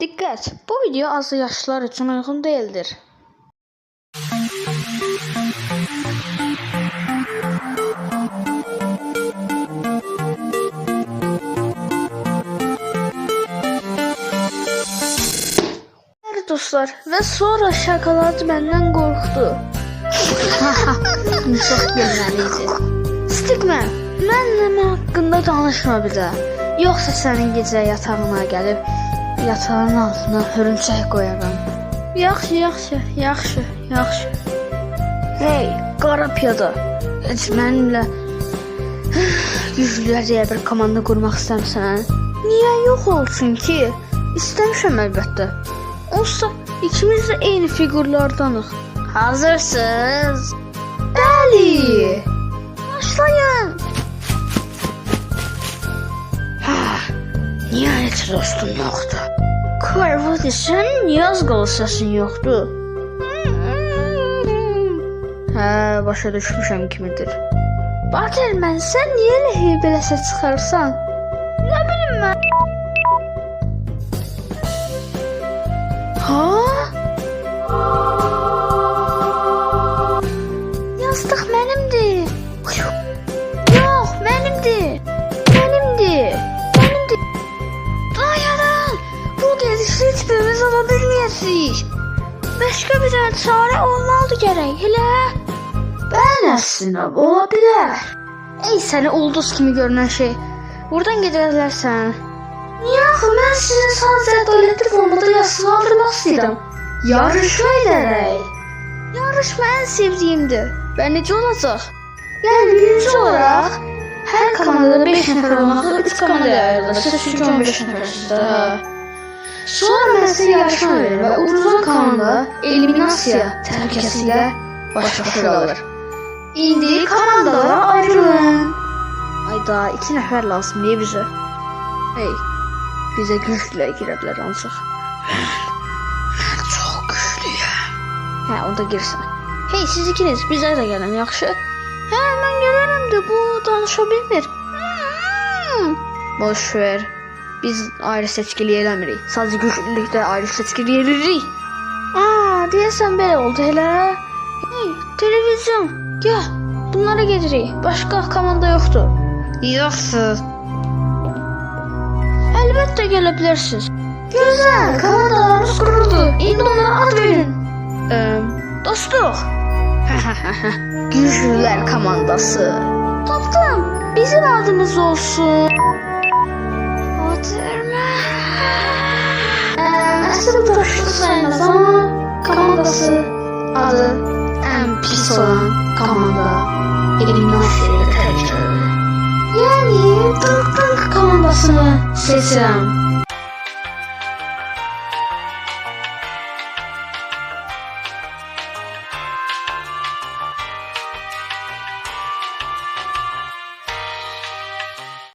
Dikkat! Bu video azı yaşlılar için uygun değildir. Evet dostlar ve sonra şakaladı benden korktu. Çok gülmeliydi. Stickman, benimle hakkında danışma bir de. Yoksa senin gece yatağına gelip yatağın altına hörümçək koyarım. Yaxşı. Hey, qara piyada. Heç mənimlə güclülər deyə bir komanda qurmaq istəmirsən? Niyə yox olsun ki? İstəmişəm əlbəttə. Olsa ikimiz də eyni figurlardanıq. Hazırsınız? Bəli. Başlayın. Nihayət dostum yoxdur. Karvati, sənin niyə az qala səsin yoxdur? Hə, başa düşmüşəm kimidir. Baterman, sən niyə elə heybələ səs çıxarırsan? Nə bilim mən. Ha? Yastıq mənimdir. Yox, mənimdir. Hiçbirimiz ala bilməyəcəyik. Başqa bir çarə olmalıdır gərək, elə? Bən əslində, ola bilər. Ey səni ulduz kimi görünən şey, buradan gedərlərsən. Niyə axı, mən sizin sadəcə ədalətli formada yazısını aldırmaq istəyirəm. Yarışma edərək. Yarışma ən sevdiyimdir. Və necə olacaq? Yəni, birinci olaraq, hər komandada 5 nəfər olmaqla 3 komandaya ayrılır. Çünki 15 nəfərsizdir. Sonra mən sizə yarışma verir və uduzan komanda eliminasiya təhlükəsiyle baş-başa qalır. İndi komandalara ayrılın. Ayda 2 nəfər lazım deyə bizə. Hey, bizə güclülər girə bilər ancaq. Mən çox güclüyəm. Hə, onda girsən. Hey, siz ikiniz bizə də gəlin, yaxşı? Hə, mən gələrəm də, bu danışa bilmir. Boş ver. Biz ayrı seçkili eləmirik. Sadəcə güclülükdə ayrı seçkili eləyirik. Deyəsən belə oldu elə. Hey, televizyon. Gəl, bunlara gedirik. Başqa komanda yoxdur. Yoxsuz. Əlbəttə gələ bilərsiniz. Gözəl, komandalarımız quruldu. İndi onlara ad verin. Dostluq. Güclülər komandası. Tapdım. Bizim adımız olsun. Aslında daşlı sayılmaz ama komandası adı en pis olan komanda eliminasiyaya təhlükəlidir. Yani dınq komandasını seçirəm.